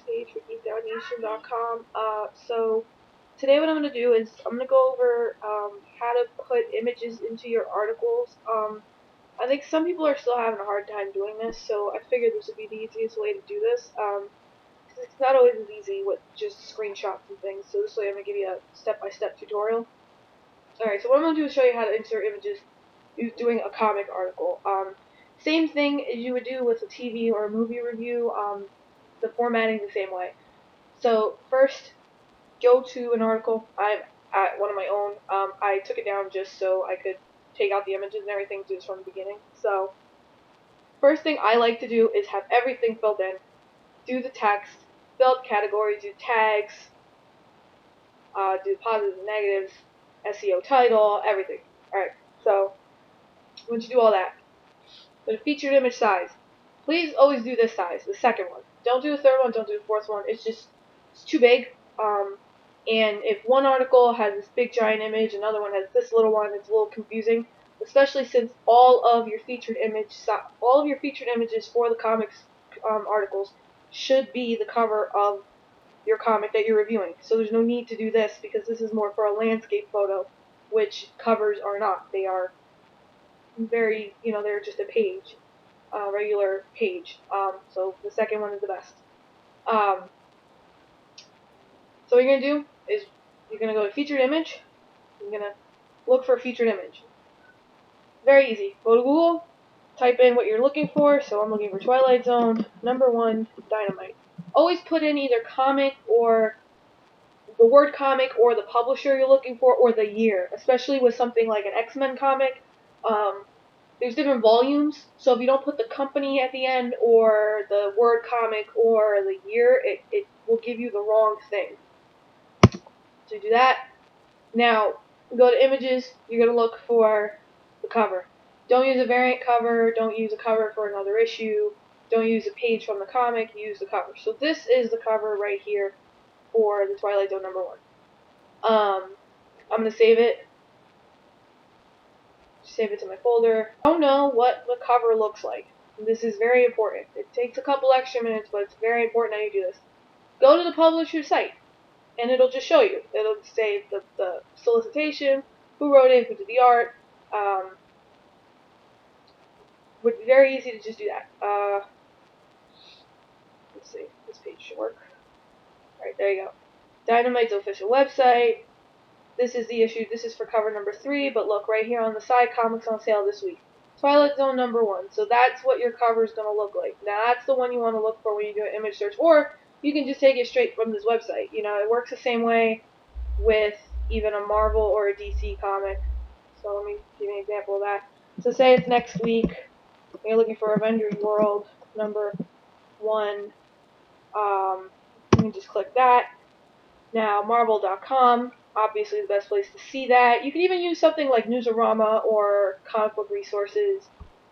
page for geekdoutnation.com. So today what I'm going to do is I'm going to go over how to put images into your articles. I think some people are still having a hard time doing this, so I figured this would be the easiest way to do this. 'Cause it's not always as easy with just screenshots and things, so this way I'm going to give you a step-by-step tutorial. Alright, so what I'm going to do is show you how to insert images doing a comic article. Same thing as you would do with a TV or a movie review. The formatting the same way. So first, go to an article. I'm at one of my own. I took it down just so I could take out the images and everything just from the beginning. So first thing I like to do is have everything filled in. Do the text, fill out categories, do tags, do positives and negatives, SEO title, everything. Alright, so once you do all that, go to featured image size. Please always do this size, the second one. Don't do the third one, don't do the fourth one. It's too big. And if one article has this big giant image, another one has this little one, it's a little confusing. Especially since all of your featured images for the comics articles should be the cover of your comic that you're reviewing. So there's no need to do this because this is more for a landscape photo, which covers are not. They are very, they're just a page. Regular page. So the second one is the best. So what you're going to do is you're going to go to featured image. You're going to look for a featured image. Very easy. Go to Google, type in what you're looking for. So I'm looking for Twilight Zone, #1, Dynamite. Always put in either comic or the word comic or the publisher you're looking for or the year, especially with something like an X-Men comic. There's different volumes, so if you don't put the company at the end or the word comic or the year, it will give you the wrong thing. So you do that. Now, go to images, you're going to look for the cover. Don't use a variant cover, don't use a cover for another issue, don't use a page from the comic, use the cover. So this is the cover right here for the Twilight Zone #1. I'm going to save it. Save it to my folder. I don't know what the cover looks like. This is very important. It takes a couple extra minutes, but it's very important that you do this. Go to the publisher's site, and it'll just show you. It'll say the solicitation, who wrote it, who did the art. Would be very easy to just do that. Let's see, this page should work. Alright, there you go. Dynamite's official website. This is the issue. This is for cover #3, but look right here on the side, comics on sale this week. Twilight Zone #1. So that's what your cover is going to look like. Now that's the one you want to look for when you do an image search, or you can just take it straight from this website. It works the same way with even a Marvel or a DC comic. So let me give you an example of that. So say it's next week. You're looking for Avengers World #1. You can just click that. Now Marvel.com. Obviously the best place to see that. You can even use something like Newsarama or Comic Book Resources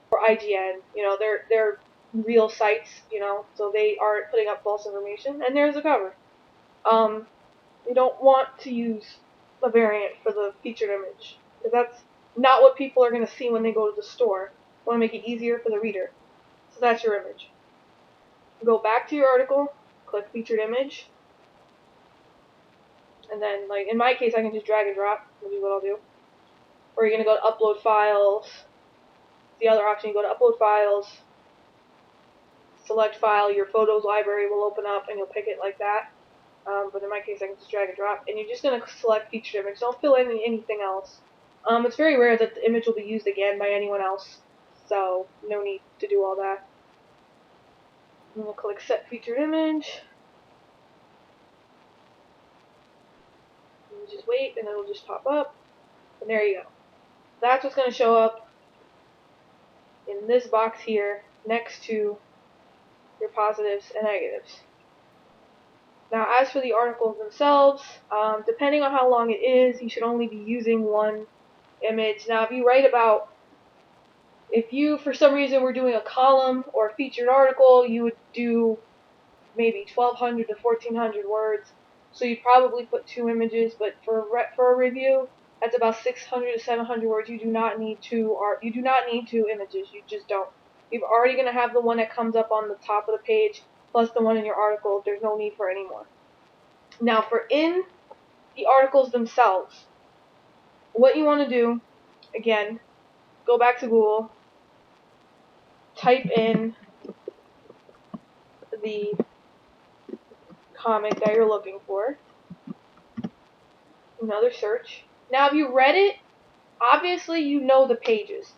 or IGN. They're real sites, so they aren't putting up false information. And there's the cover. You don't want to use a variant for the featured image, because that's not what people are going to see when they go to the store. You want to make it easier for the reader. So that's your image. Go back to your article, click featured image, and then, like in my case, I can just drag and drop, which is what I'll do. Or you're going to go to upload files. The other option, you go to upload files, select file, your photos library will open up, and you'll pick it like that. But in my case, I can just drag and drop, and you're just going to select featured image. Don't fill in anything else. It's very rare that the image will be used again by anyone else, so no need to do all that. I'm going to click set featured image. And just wait, and it'll just pop up, and there you go. That's what's going to show up in this box here next to your positives and negatives. Now, as for the articles themselves, depending on how long it is, you should only be using one image. Now, if you for some reason were doing a column or a featured article, you would do maybe 1,200 to 1,400 words. So you'd probably put 2 images, but for a review, that's about 600 to 700 words. You do not need 2 images. You just don't. You're already going to have the one that comes up on the top of the page, plus the one in your article, there's no need for any more. Now for in the articles themselves, what you want to do, again, go back to Google, type in the comic that you're looking for, another search. Now if you read it, obviously you know the pages.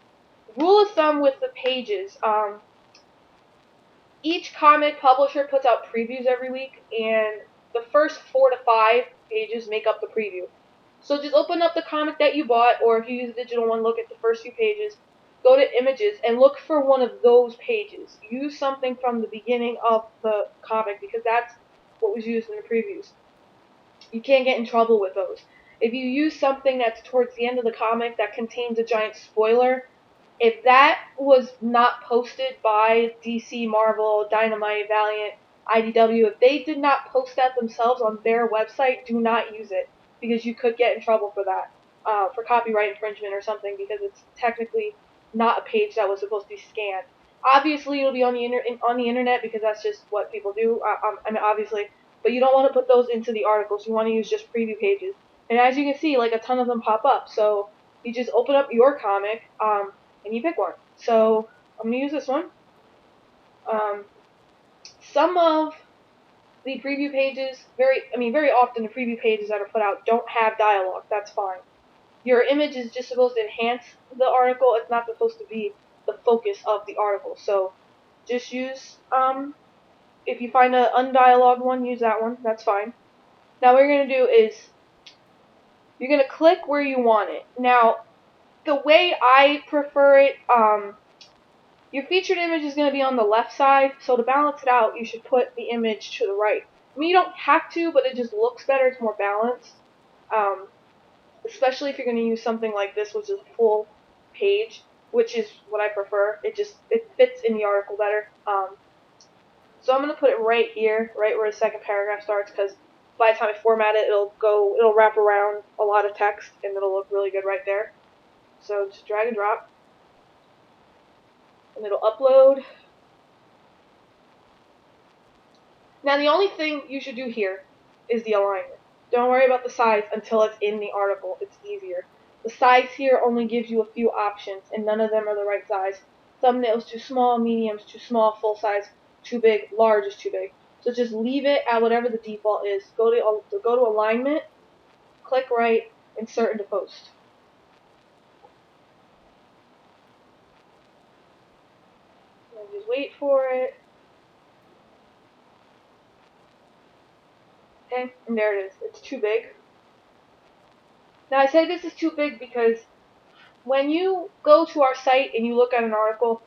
Rule of thumb with the pages, each comic publisher puts out previews every week, and the first 4 to 5 pages make up the preview. So just open up the comic that you bought, or if you use a digital one, look at the first few pages, go to images, and look for one of those pages. Use something from the beginning of the comic, because that's what was used in the previews. You can't get in trouble with those. If you use something that's towards the end of the comic that contains a giant spoiler, if that was not posted by DC, Marvel, Dynamite, Valiant, IDW, if they did not post that themselves on their website, do not use it, because you could get in trouble for that, for copyright infringement or something, because it's technically not a page that was supposed to be scanned. Obviously, it'll be on the internet because that's just what people do. I mean, obviously, but you don't want to put those into the articles. You want to use just preview pages, and as you can see, like a ton of them pop up. So you just open up your comic, and you pick one. So I'm gonna use this one. Some of the preview pages, very often the preview pages that are put out don't have dialogue. That's fine. Your image is just supposed to enhance the article. It's not supposed to be the focus of the article. So just use, if you find an undialogued one, use that one. That's fine. Now what you're going to do is you're going to click where you want it. Now, the way I prefer it, your featured image is going to be on the left side, so to balance it out, you should put the image to the right. I mean, you don't have to, but it just looks better. It's more balanced. Especially if you're going to use something like this, which is a full page, which is what I prefer. It fits in the article better. So I'm going to put it right here, right where the second paragraph starts, because by the time I format it, it'll wrap around a lot of text, and it'll look really good right there. So just drag and drop, and it'll upload. Now the only thing you should do here is the alignment. Don't worry about the size until it's in the article. It's easier. The size here only gives you a few options, and none of them are the right size. Thumbnails too small, mediums too small, full size too big, large is too big. So just leave it at whatever the default is. Go to alignment, click right, insert into post. And just wait for it. Okay, and there it is. It's too big. Now I say this is too big because when you go to our site and you look at an article,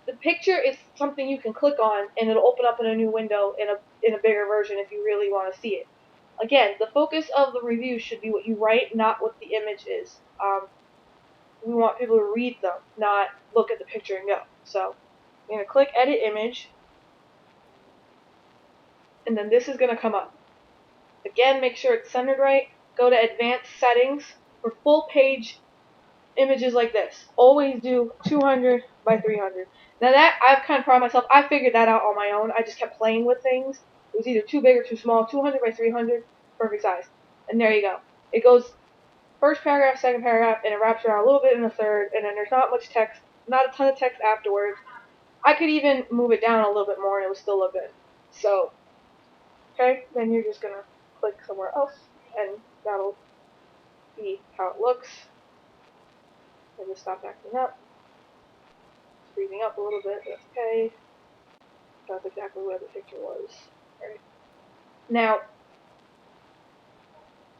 the picture is something you can click on and it'll open up in a new window in a bigger version if you really want to see it. Again, the focus of the review should be what you write, not what the image is. We want people to read them, not look at the picture and go. So I'm going to click Edit Image, and then this is going to come up. Again, make sure it's centered right. Go to Advanced Settings for full page images like this. Always do 200 by 300. Now that, I've kind of proud of myself, I figured that out on my own. I just kept playing with things. It was either too big or too small. 200 by 300, perfect size. And there you go. It goes first paragraph, second paragraph, and it wraps around a little bit in the third, and then there's not much text, not a ton of text afterwards. I could even move it down a little bit more and it would still look good. So, okay, then you're just gonna click somewhere else, and that'll be how it looks. And just stop acting up. It's freezing up a little bit, that's okay. That's exactly where the picture was. Alright. Now,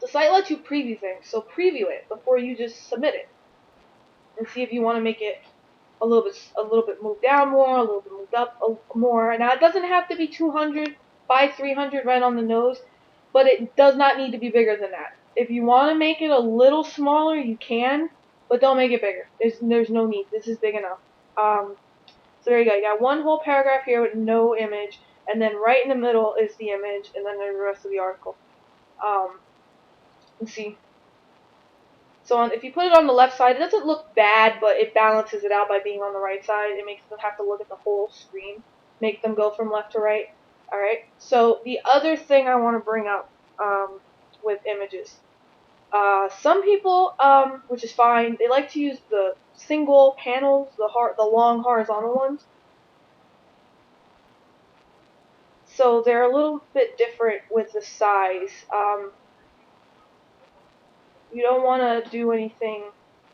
the site lets you preview things, so preview it before you just submit it. And see if you want to make it a little bit moved down more, a little bit moved up more. Now, it doesn't have to be 200 by 300 right on the nose, but it does not need to be bigger than that. If you want to make it a little smaller, you can, but don't make it bigger. There's no need. This is big enough. So there you go. You got one whole paragraph here with no image, and then right in the middle is the image, and then there's the rest of the article. Let's see. So if you put it on the left side, it doesn't look bad, but it balances it out by being on the right side. It makes them have to look at the whole screen, make them go from left to right. Alright, so the other thing I want to bring up with images. Some people, which is fine, they like to use the single panels, the long horizontal ones. So they're a little bit different with the size. You don't want to do anything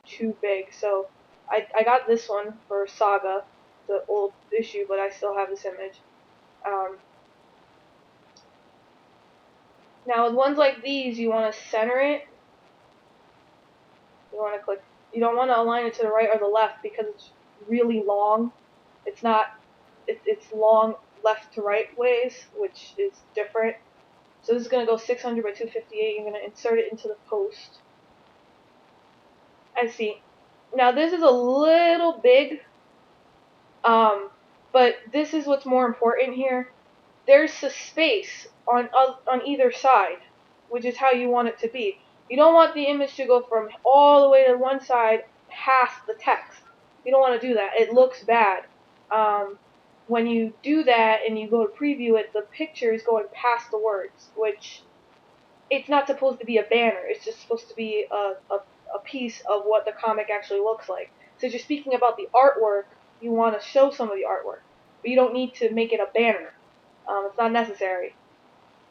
too big. So I got this one for Saga, the old issue, but I still have this image. Um, Now with ones like these, you want to center it. You want to click. You don't want to align it to the right or the left because it's really long. It's not. It's long left to right ways, which is different. So this is going to go 600 by 258. You're going to insert it into the post. I see. Now this is a little big, but this is what's more important here. There's a space on either side, which is how you want it to be. You don't want the image to go from all the way to one side past the text. You don't want to do that. It looks bad. When you do that and you go to preview it, the picture is going past the words, which it's not supposed to be a banner. It's just supposed to be a piece of what the comic actually looks like. So if you're speaking about the artwork, you want to show some of the artwork, but you don't need to make it a banner. It's not necessary.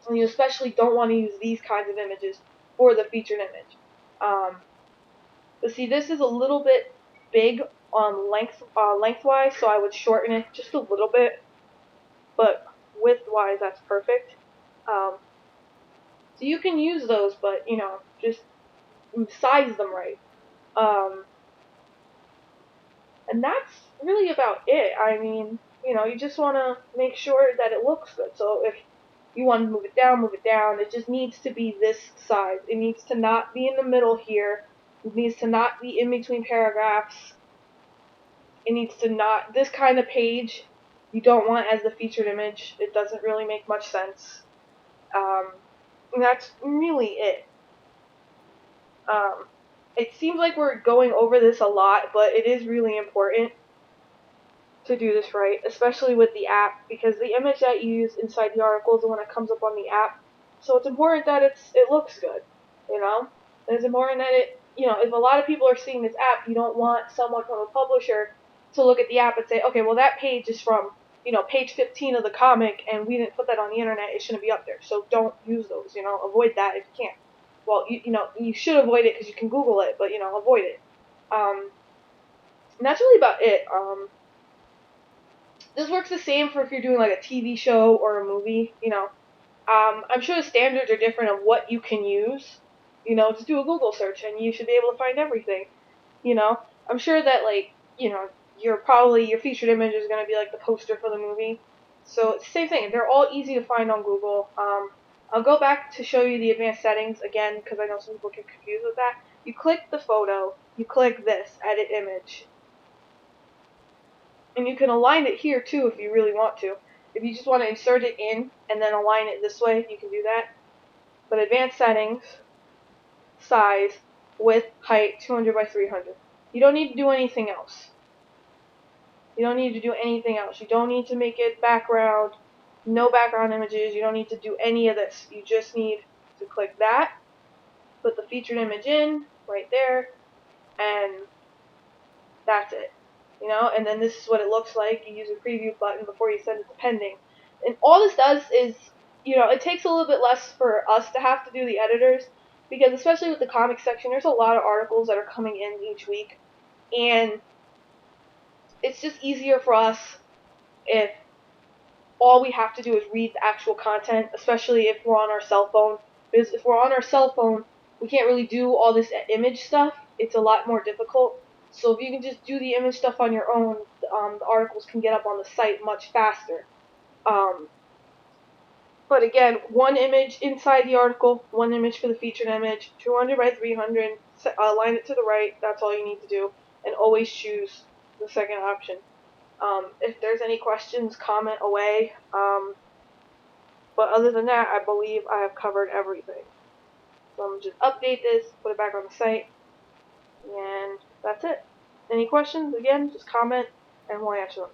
And you especially don't want to use these kinds of images for the featured image. But see, this is a little bit big on lengthwise, so I would shorten it just a little bit. But widthwise, that's perfect. So you can use those, but just size them right. And that's really about it. I mean, you just want to make sure that it looks good. So if you want to move it down, move it down. It just needs to be this size. It needs to not be in the middle here. It needs to not be in between paragraphs. It needs to not, this kind of page you don't want as the featured image. It doesn't really make much sense. And that's really it. It seems like we're going over this a lot, but it is really important to do this right, especially with the app, because the image that you use inside the article is the one that comes up on the app. So it's important that it looks good, And it's important that if a lot of people are seeing this app, you don't want someone from a publisher to look at the app and say, okay, well that page is from, page 15 of the comic, and we didn't put that on the internet. It shouldn't be up there. So don't use those. Avoid that if you can. Well, you should avoid it because you can Google it, but avoid it. And that's really about it. This works the same for if you're doing like a TV show or a movie, I'm sure the standards are different of what you can use. Just do a Google search and you should be able to find everything. I'm sure that your featured image is going to be like the poster for the movie. So it's the same thing. They're all easy to find on Google. I'll go back to show you the advanced settings again because I know some people get confused with that. You click the photo, you click this, edit image. And you can align it here too if you really want to. If you just want to insert it in and then align it this way, you can do that. But advanced settings, size, width, height, 200 by 300. You don't need to do anything else. You don't need to do anything else. You don't need to make it background, no background images. You don't need to do any of this. You just need to click that, put the featured image in right there, and that's it. And then this is what it looks like. You use a preview button before you send it to pending. And all this does is, it takes a little bit less for us to have to do the editors, because especially with the comics section, there's a lot of articles that are coming in each week, and it's just easier for us if all we have to do is read the actual content, especially if we're on our cell phone. Because if we're on our cell phone, we can't really do all this image stuff. It's a lot more difficult. So if you can just do the image stuff on your own, the articles can get up on the site much faster. But again, one image inside the article, one image for the featured image, 200 by 300, align it to the right, that's all you need to do, and always choose the second option. If there's any questions, comment away. But other than that, I believe I have covered everything. So I'm going to just update this, put it back on the site, and that's it. Any questions, again, just comment, and we'll answer them.